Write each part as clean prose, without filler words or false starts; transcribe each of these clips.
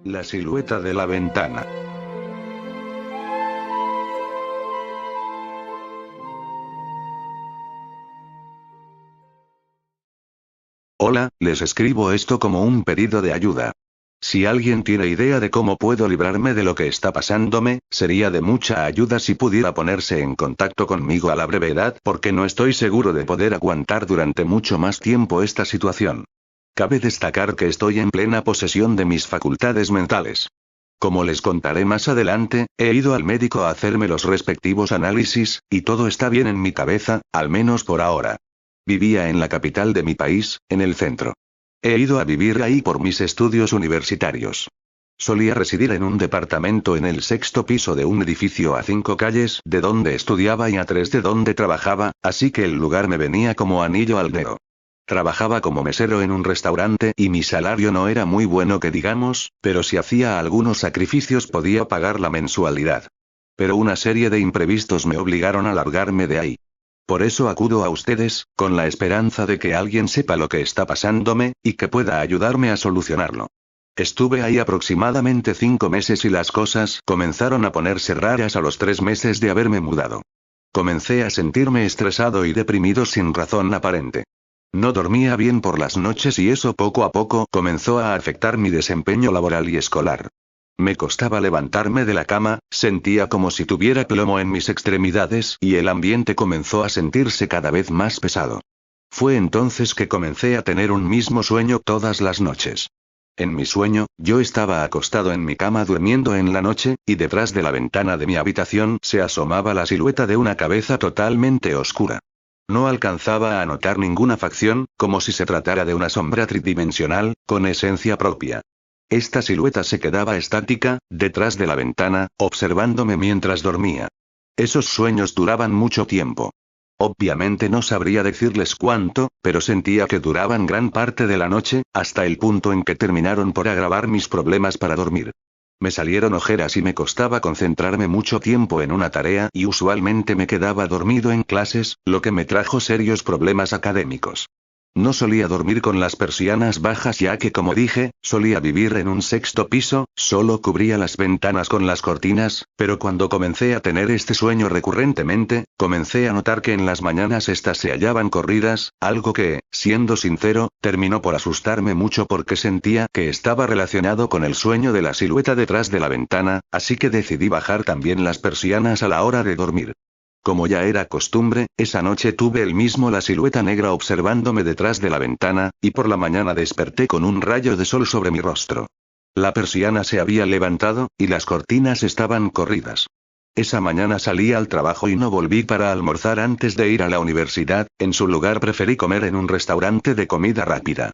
La silueta de la ventana. Hola, les escribo esto como un pedido de ayuda. Si alguien tiene idea de cómo puedo librarme de lo que está pasándome, sería de mucha ayuda si pudiera ponerse en contacto conmigo a la brevedad, porque no estoy seguro de poder aguantar durante mucho más tiempo esta situación. Cabe destacar que estoy en plena posesión de mis facultades mentales. Como les contaré más adelante, he ido al médico a hacerme los respectivos análisis, y todo está bien en mi cabeza, al menos por ahora. Vivía en la capital de mi país, en el centro. He ido a vivir ahí por mis estudios universitarios. Solía residir en un departamento en el sexto piso de un edificio a 5 calles de donde estudiaba y a 3 de donde trabajaba, así que el lugar me venía como anillo al dedo. Trabajaba como mesero en un restaurante y mi salario no era muy bueno que digamos, pero si hacía algunos sacrificios podía pagar la mensualidad. Pero una serie de imprevistos me obligaron a largarme de ahí. Por eso acudo a ustedes, con la esperanza de que alguien sepa lo que está pasándome, y que pueda ayudarme a solucionarlo. Estuve ahí aproximadamente 5 meses y las cosas comenzaron a ponerse raras a los 3 meses de haberme mudado. Comencé a sentirme estresado y deprimido sin razón aparente. No dormía bien por las noches y eso poco a poco comenzó a afectar mi desempeño laboral y escolar. Me costaba levantarme de la cama, sentía como si tuviera plomo en mis extremidades y el ambiente comenzó a sentirse cada vez más pesado. Fue entonces que comencé a tener un mismo sueño todas las noches. En mi sueño, yo estaba acostado en mi cama durmiendo en la noche, y detrás de la ventana de mi habitación se asomaba la silueta de una cabeza totalmente oscura. No alcanzaba a notar ninguna facción, como si se tratara de una sombra tridimensional, con esencia propia. Esta silueta se quedaba estática, detrás de la ventana, observándome mientras dormía. Esos sueños duraban mucho tiempo. Obviamente no sabría decirles cuánto, pero sentía que duraban gran parte de la noche, hasta el punto en que terminaron por agravar mis problemas para dormir. Me salieron ojeras y me costaba concentrarme mucho tiempo en una tarea y usualmente me quedaba dormido en clases, lo que me trajo serios problemas académicos. No solía dormir con las persianas bajas ya que como dije, solía vivir en un sexto piso, solo cubría las ventanas con las cortinas, pero cuando comencé a tener este sueño recurrentemente, comencé a notar que en las mañanas estas se hallaban corridas, algo que, siendo sincero, terminó por asustarme mucho porque sentía que estaba relacionado con el sueño de la silueta detrás de la ventana, así que decidí bajar también las persianas a la hora de dormir. Como ya era costumbre, esa noche tuve la silueta negra observándome detrás de la ventana, y por la mañana desperté con un rayo de sol sobre mi rostro. La persiana se había levantado, y las cortinas estaban corridas. Esa mañana salí al trabajo y no volví para almorzar antes de ir a la universidad, en su lugar preferí comer en un restaurante de comida rápida.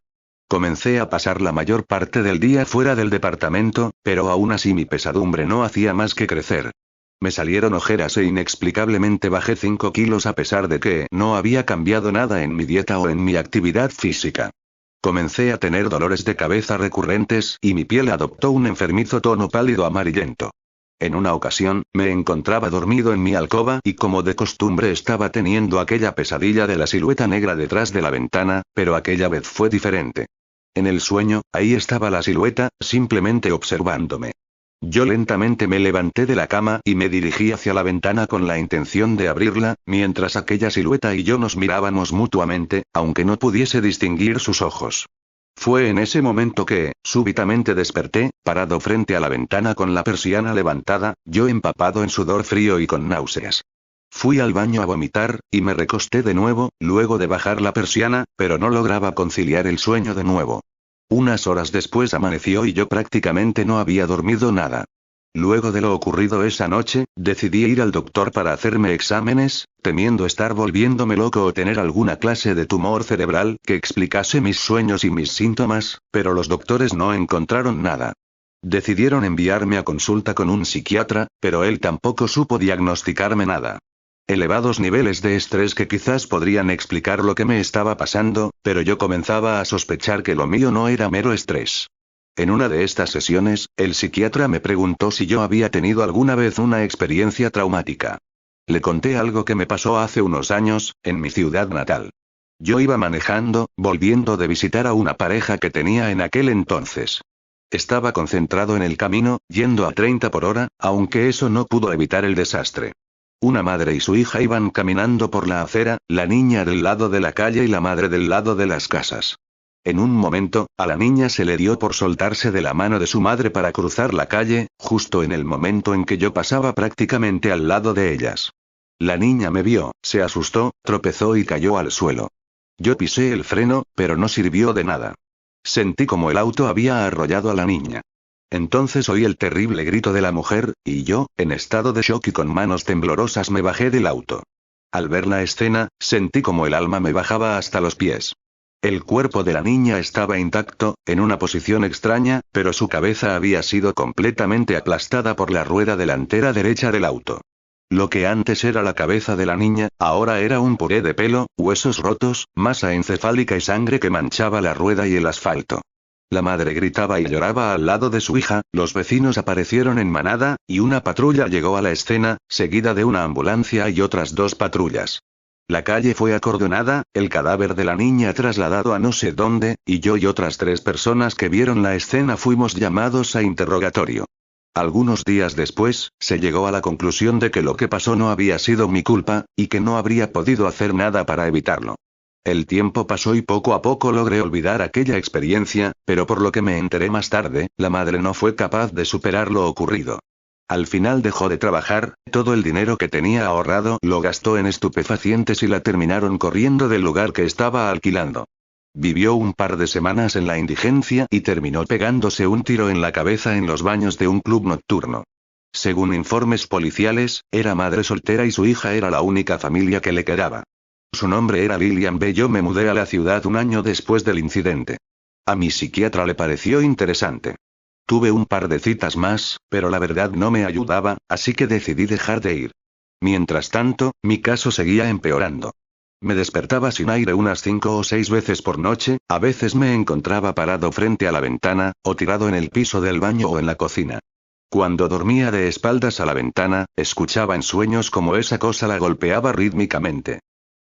Comencé a pasar la mayor parte del día fuera del departamento, pero aún así mi pesadumbre no hacía más que crecer. Me salieron ojeras e inexplicablemente bajé 5 kilos a pesar de que no había cambiado nada en mi dieta o en mi actividad física. Comencé a tener dolores de cabeza recurrentes y mi piel adoptó un enfermizo tono pálido amarillento. En una ocasión, me encontraba dormido en mi alcoba y como de costumbre estaba teniendo aquella pesadilla de la silueta negra detrás de la ventana, pero aquella vez fue diferente. En el sueño, ahí estaba la silueta, simplemente observándome. Yo lentamente me levanté de la cama y me dirigí hacia la ventana con la intención de abrirla, mientras aquella silueta y yo nos mirábamos mutuamente, aunque no pudiese distinguir sus ojos. Fue en ese momento que, súbitamente desperté, parado frente a la ventana con la persiana levantada, yo empapado en sudor frío y con náuseas. Fui al baño a vomitar, y me recosté de nuevo, luego de bajar la persiana, pero no lograba conciliar el sueño de nuevo. Unas horas después amaneció y yo prácticamente no había dormido nada. Luego de lo ocurrido esa noche, decidí ir al doctor para hacerme exámenes, temiendo estar volviéndome loco o tener alguna clase de tumor cerebral que explicase mis sueños y mis síntomas, pero los doctores no encontraron nada. Decidieron enviarme a consulta con un psiquiatra, pero él tampoco supo diagnosticarme nada. Elevados niveles de estrés que quizás podrían explicar lo que me estaba pasando, pero yo comenzaba a sospechar que lo mío no era mero estrés. En una de estas sesiones, el psiquiatra me preguntó si yo había tenido alguna vez una experiencia traumática. Le conté algo que me pasó hace unos años, en mi ciudad natal. Yo iba manejando, volviendo de visitar a una pareja que tenía en aquel entonces. Estaba concentrado en el camino, yendo a 30 por hora, aunque eso no pudo evitar el desastre. Una madre y su hija iban caminando por la acera, la niña del lado de la calle y la madre del lado de las casas. En un momento, a la niña se le dio por soltarse de la mano de su madre para cruzar la calle, justo en el momento en que yo pasaba prácticamente al lado de ellas. La niña me vio, se asustó, tropezó y cayó al suelo. Yo pisé el freno, pero no sirvió de nada. Sentí como el auto había arrollado a la niña. Entonces oí el terrible grito de la mujer, y yo, en estado de shock y con manos temblorosas me bajé del auto. Al ver la escena, sentí como el alma me bajaba hasta los pies. El cuerpo de la niña estaba intacto, en una posición extraña, pero su cabeza había sido completamente aplastada por la rueda delantera derecha del auto. Lo que antes era la cabeza de la niña, ahora era un puré de pelo, huesos rotos, masa encefálica y sangre que manchaba la rueda y el asfalto. La madre gritaba y lloraba al lado de su hija, los vecinos aparecieron en manada, y una patrulla llegó a la escena, seguida de una ambulancia y otras 2 patrullas. La calle fue acordonada, el cadáver de la niña trasladado a no sé dónde, y yo y otras 3 personas que vieron la escena fuimos llamados a interrogatorio. Algunos días después, se llegó a la conclusión de que lo que pasó no había sido mi culpa, y que no habría podido hacer nada para evitarlo. El tiempo pasó y poco a poco logré olvidar aquella experiencia, pero por lo que me enteré más tarde, la madre no fue capaz de superar lo ocurrido. Al final dejó de trabajar, todo el dinero que tenía ahorrado lo gastó en estupefacientes y la terminaron corriendo del lugar que estaba alquilando. Vivió un par de semanas en la indigencia y terminó pegándose un tiro en la cabeza en los baños de un club nocturno. Según informes policiales, era madre soltera y su hija era la única familia que le quedaba. Su nombre era Lillian B. Yo me mudé a la ciudad un año después del incidente. A mi psiquiatra le pareció interesante. Tuve un par de citas más, pero la verdad no me ayudaba, así que decidí dejar de ir. Mientras tanto, mi caso seguía empeorando. Me despertaba sin aire unas 5 o 6 veces por noche, a veces me encontraba parado frente a la ventana, o tirado en el piso del baño o en la cocina. Cuando dormía de espaldas a la ventana, escuchaba en sueños como esa cosa la golpeaba rítmicamente.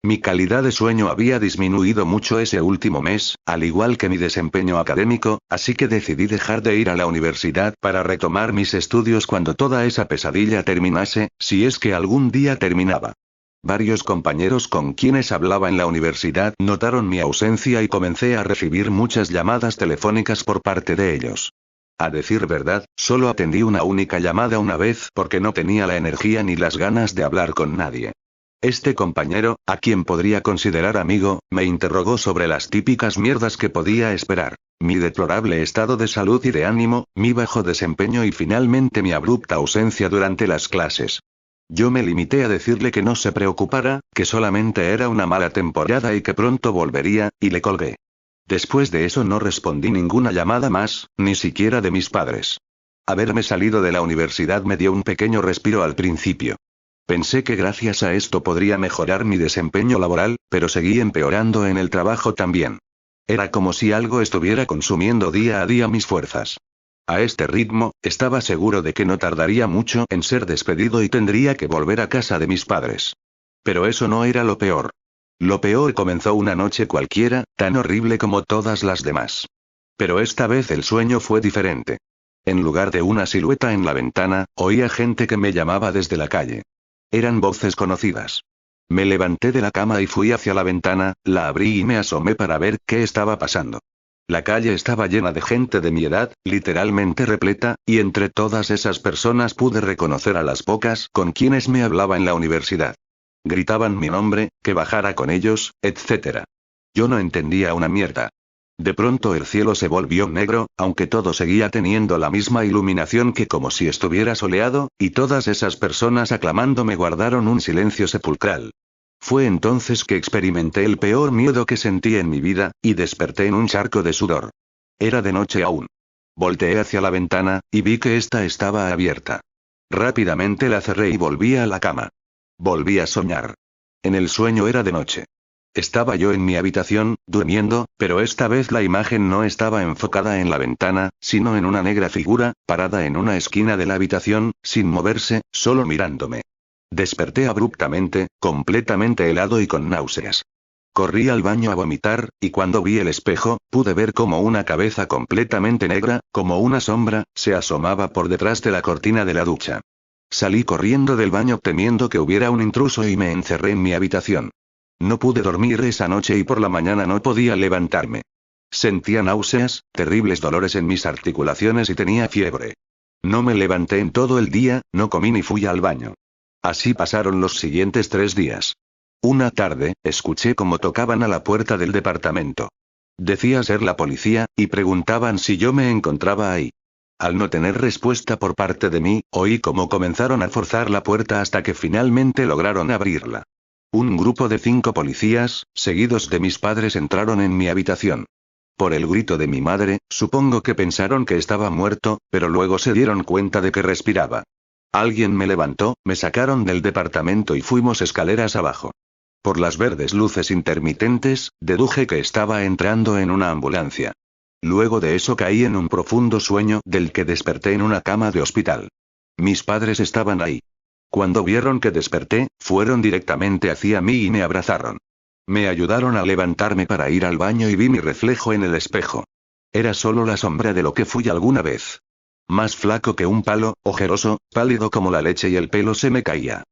Mi calidad de sueño había disminuido mucho ese último mes, al igual que mi desempeño académico, así que decidí dejar de ir a la universidad para retomar mis estudios cuando toda esa pesadilla terminase, si es que algún día terminaba. Varios compañeros con quienes hablaba en la universidad notaron mi ausencia y comencé a recibir muchas llamadas telefónicas por parte de ellos. A decir verdad, solo atendí una única llamada una vez porque no tenía la energía ni las ganas de hablar con nadie. Este compañero, a quien podría considerar amigo, me interrogó sobre las típicas mierdas que podía esperar. Mi deplorable estado de salud y de ánimo, mi bajo desempeño y finalmente mi abrupta ausencia durante las clases. Yo me limité a decirle que no se preocupara, que solamente era una mala temporada y que pronto volvería, y le colgué. Después de eso no respondí ninguna llamada más, ni siquiera de mis padres. Haberme salido de la universidad me dio un pequeño respiro al principio. Pensé que gracias a esto podría mejorar mi desempeño laboral, pero seguí empeorando en el trabajo también. Era como si algo estuviera consumiendo día a día mis fuerzas. A este ritmo, estaba seguro de que no tardaría mucho en ser despedido y tendría que volver a casa de mis padres. Pero eso no era lo peor. Lo peor comenzó una noche cualquiera, tan horrible como todas las demás. Pero esta vez el sueño fue diferente. En lugar de una silueta en la ventana, oía gente que me llamaba desde la calle. Eran voces conocidas. Me levanté de la cama y fui hacia la ventana, la abrí y me asomé para ver qué estaba pasando. La calle estaba llena de gente de mi edad, literalmente repleta, y entre todas esas personas pude reconocer a las pocas con quienes me hablaba en la universidad. Gritaban mi nombre, que bajara con ellos, etc. Yo no entendía una mierda. De pronto el cielo se volvió negro, aunque todo seguía teniendo la misma iluminación que como si estuviera soleado, y todas esas personas aclamándome guardaron un silencio sepulcral. Fue entonces que experimenté el peor miedo que sentí en mi vida, y desperté en un charco de sudor. Era de noche aún. Volteé hacia la ventana, y vi que ésta estaba abierta. Rápidamente la cerré y volví a la cama. Volví a soñar. En el sueño era de noche. Estaba yo en mi habitación, durmiendo, pero esta vez la imagen no estaba enfocada en la ventana, sino en una negra figura, parada en una esquina de la habitación, sin moverse, solo mirándome. Desperté abruptamente, completamente helado y con náuseas. Corrí al baño a vomitar, y cuando vi el espejo, pude ver como una cabeza completamente negra, como una sombra, se asomaba por detrás de la cortina de la ducha. Salí corriendo del baño temiendo que hubiera un intruso y me encerré en mi habitación. No pude dormir esa noche y por la mañana no podía levantarme. Sentía náuseas, terribles dolores en mis articulaciones y tenía fiebre. No me levanté en todo el día, no comí ni fui al baño. Así pasaron los siguientes 3 días. Una tarde, escuché cómo tocaban a la puerta del departamento. Decía ser la policía, y preguntaban si yo me encontraba ahí. Al no tener respuesta por parte de mí, oí cómo comenzaron a forzar la puerta hasta que finalmente lograron abrirla. Un grupo de 5 policías, seguidos de mis padres, entraron en mi habitación. Por el grito de mi madre, supongo que pensaron que estaba muerto, pero luego se dieron cuenta de que respiraba. Alguien me levantó, me sacaron del departamento y fuimos escaleras abajo. Por las verdes luces intermitentes, deduje que estaba entrando en una ambulancia. Luego de eso caí en un profundo sueño del que desperté en una cama de hospital. Mis padres estaban ahí. Cuando vieron que desperté, fueron directamente hacia mí y me abrazaron. Me ayudaron a levantarme para ir al baño y vi mi reflejo en el espejo. Era solo la sombra de lo que fui alguna vez. Más flaco que un palo, ojeroso, pálido como la leche y el pelo se me caía.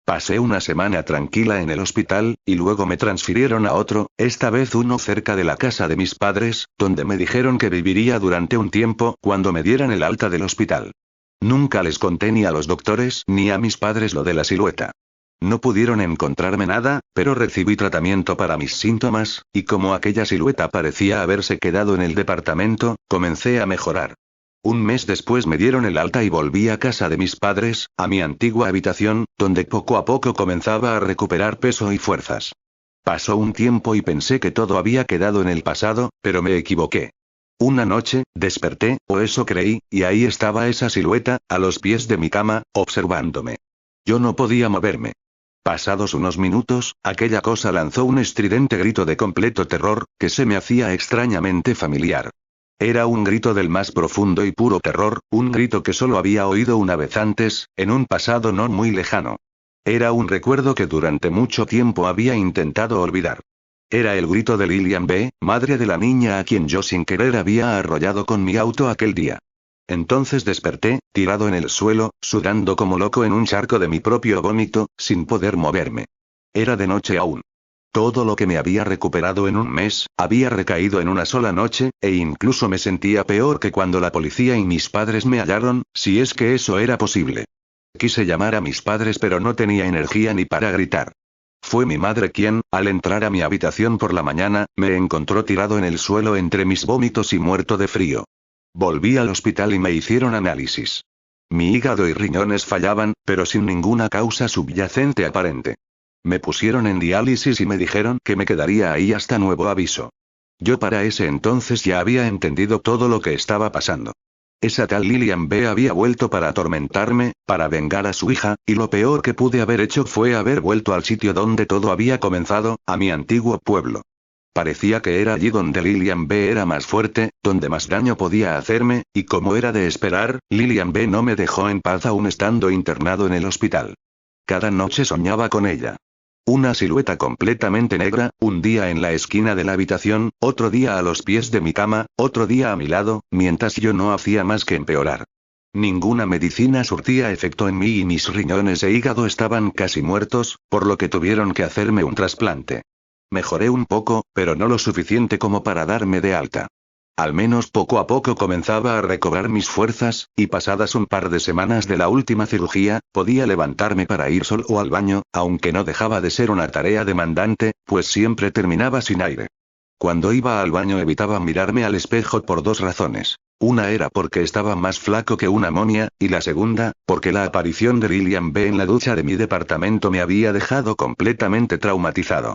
Pasé una semana tranquila en el hospital, y luego me transfirieron a otro, esta vez uno cerca de la casa de mis padres, donde me dijeron que viviría durante un tiempo cuando me dieran el alta del hospital. Nunca les conté ni a los doctores ni a mis padres lo de la silueta. No pudieron encontrarme nada, pero recibí tratamiento para mis síntomas, y como aquella silueta parecía haberse quedado en el departamento, comencé a mejorar. Un mes después me dieron el alta y volví a casa de mis padres, a mi antigua habitación, donde poco a poco comenzaba a recuperar peso y fuerzas. Pasó un tiempo y pensé que todo había quedado en el pasado, pero me equivoqué. Una noche, desperté, o eso creí, y ahí estaba esa silueta, a los pies de mi cama, observándome. Yo no podía moverme. Pasados unos minutos, aquella cosa lanzó un estridente grito de completo terror, que se me hacía extrañamente familiar. Era un grito del más profundo y puro terror, un grito que solo había oído una vez antes, en un pasado no muy lejano. Era un recuerdo que durante mucho tiempo había intentado olvidar. Era el grito de Lillian B., madre de la niña a quien yo sin querer había arrollado con mi auto aquel día. Entonces desperté, tirado en el suelo, sudando como loco en un charco de mi propio vómito, sin poder moverme. Era de noche aún. Todo lo que me había recuperado en un mes, había recaído en una sola noche, e incluso me sentía peor que cuando la policía y mis padres me hallaron, si es que eso era posible. Quise llamar a mis padres pero no tenía energía ni para gritar. Fue mi madre quien, al entrar a mi habitación por la mañana, me encontró tirado en el suelo entre mis vómitos y muerto de frío. Volví al hospital y me hicieron análisis. Mi hígado y riñones fallaban, pero sin ninguna causa subyacente aparente. Me pusieron en diálisis y me dijeron que me quedaría ahí hasta nuevo aviso. Yo para ese entonces ya había entendido todo lo que estaba pasando. Esa tal Lillian B. había vuelto para atormentarme, para vengar a su hija, y lo peor que pude haber hecho fue haber vuelto al sitio donde todo había comenzado, a mi antiguo pueblo. Parecía que era allí donde Lillian B. era más fuerte, donde más daño podía hacerme, y como era de esperar, Lillian B. no me dejó en paz aún estando internado en el hospital. Cada noche soñaba con ella. Una silueta completamente negra, un día en la esquina de la habitación, otro día a los pies de mi cama, otro día a mi lado, mientras yo no hacía más que empeorar. Ninguna medicina surtía efecto en mí y mis riñones e hígado estaban casi muertos, por lo que tuvieron que hacerme un trasplante. Mejoré un poco, pero no lo suficiente como para darme de alta. Al menos poco a poco comenzaba a recobrar mis fuerzas, y pasadas un par de semanas de la última cirugía, podía levantarme para ir solo al baño, aunque no dejaba de ser una tarea demandante, pues siempre terminaba sin aire. Cuando iba al baño evitaba mirarme al espejo por 2 razones. Una era porque estaba más flaco que una momia, y la segunda, porque la aparición de Lillian B. en la ducha de mi departamento me había dejado completamente traumatizado.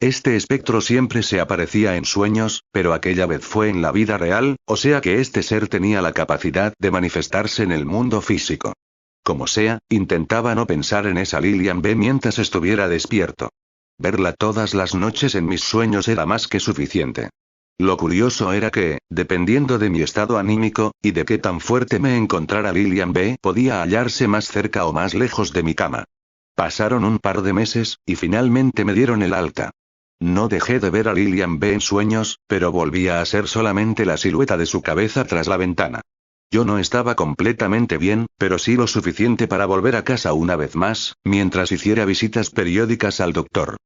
Este espectro siempre se aparecía en sueños, pero aquella vez fue en la vida real, o sea que este ser tenía la capacidad de manifestarse en el mundo físico. Como sea, intentaba no pensar en esa Lillian B. mientras estuviera despierto. Verla todas las noches en mis sueños era más que suficiente. Lo curioso era que, dependiendo de mi estado anímico, y de qué tan fuerte me encontrara Lillian B., podía hallarse más cerca o más lejos de mi cama. Pasaron un par de meses, y finalmente me dieron el alta. No dejé de ver a Lilian B en sueños, pero volvía a ser solamente la silueta de su cabeza tras la ventana. Yo no estaba completamente bien, pero sí lo suficiente para volver a casa una vez más, mientras hiciera visitas periódicas al doctor.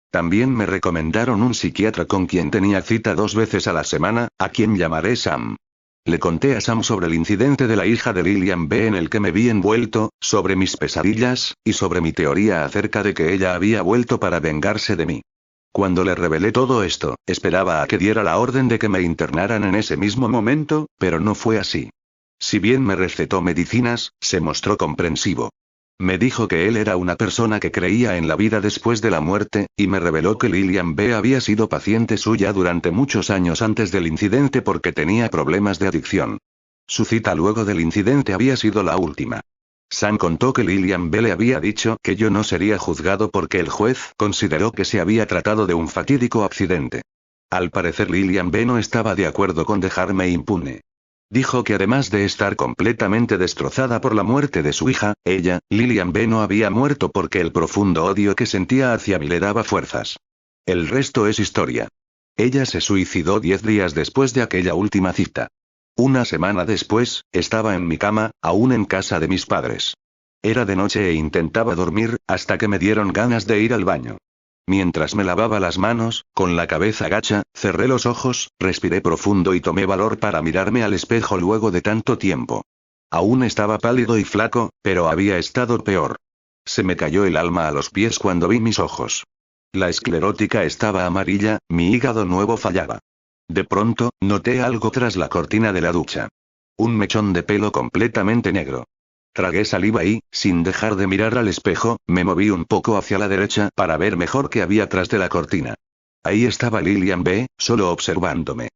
También me recomendaron un psiquiatra con quien tenía cita 2 veces a la semana, a quien llamaré Sam. Le conté a Sam sobre el incidente de la hija de Lilian B en el que me vi envuelto, sobre mis pesadillas, y sobre mi teoría acerca de que ella había vuelto para vengarse de mí. Cuando le revelé todo esto, esperaba a que diera la orden de que me internaran en ese mismo momento, pero no fue así. Si bien me recetó medicinas, se mostró comprensivo. Me dijo que él era una persona que creía en la vida después de la muerte, y me reveló que Lilian B había sido paciente suya durante muchos años antes del incidente porque tenía problemas de adicción. Su cita luego del incidente había sido la última. Sam contó que Lilian B le había dicho que yo no sería juzgado porque el juez consideró que se había tratado de un fatídico accidente. Al parecer Lilian B no estaba de acuerdo con dejarme impune. Dijo que además de estar completamente destrozada por la muerte de su hija, ella, Lilian B no había muerto porque el profundo odio que sentía hacia mí le daba fuerzas. El resto es historia. Ella se suicidó 10 días después de aquella última cita. Una semana después, estaba en mi cama, aún en casa de mis padres. Era de noche e intentaba dormir, hasta que me dieron ganas de ir al baño. Mientras me lavaba las manos, con la cabeza gacha, cerré los ojos, respiré profundo y tomé valor para mirarme al espejo luego de tanto tiempo. Aún estaba pálido y flaco, pero había estado peor. Se me cayó el alma a los pies cuando vi mis ojos. La esclerótica estaba amarilla, mi hígado nuevo fallaba. De pronto, noté algo tras la cortina de la ducha. Un mechón de pelo completamente negro. Tragué saliva y, sin dejar de mirar al espejo, me moví un poco hacia la derecha para ver mejor qué había tras de la cortina. Ahí estaba Lilian B, solo observándome.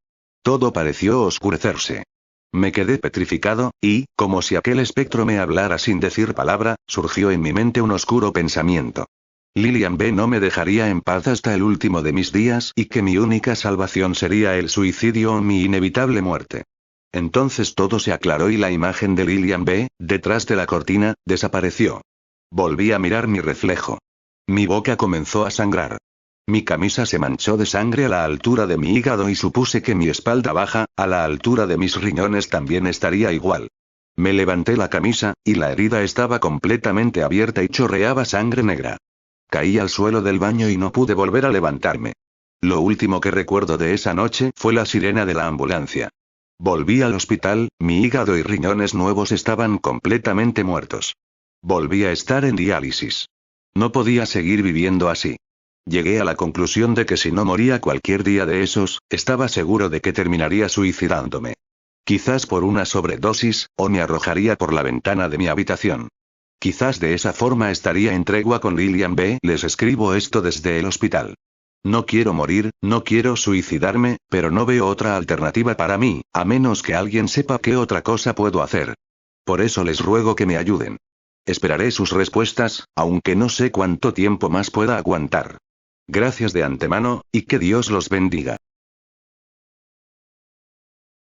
Todo pareció oscurecerse. Me quedé petrificado, y, como si aquel espectro me hablara sin decir palabra, surgió en mi mente un oscuro pensamiento. Lilian B no me dejaría en paz hasta el último de mis días y que mi única salvación sería el suicidio o mi inevitable muerte. Entonces todo se aclaró y la imagen de Lilian B, detrás de la cortina, desapareció. Volví a mirar mi reflejo. Mi boca comenzó a sangrar. Mi camisa se manchó de sangre a la altura de mi hígado y supuse que mi espalda baja, a la altura de mis riñones también estaría igual. Me levanté la camisa, y la herida estaba completamente abierta y chorreaba sangre negra. Caí al suelo del baño y no pude volver a levantarme. Lo último que recuerdo de esa noche fue la sirena de la ambulancia. Volví al hospital, mi hígado y riñones nuevos estaban completamente muertos. Volví a estar en diálisis. No podía seguir viviendo así. Llegué a la conclusión de que si no moría cualquier día de esos, estaba seguro de que terminaría suicidándome. Quizás por una sobredosis, o me arrojaría por la ventana de mi habitación. Quizás de esa forma estaría en tregua con Lilian B. Les escribo esto desde el hospital. No quiero morir, no quiero suicidarme, pero no veo otra alternativa para mí, a menos que alguien sepa qué otra cosa puedo hacer. Por eso les ruego que me ayuden. Esperaré sus respuestas, aunque no sé cuánto tiempo más pueda aguantar. Gracias de antemano, y que Dios los bendiga.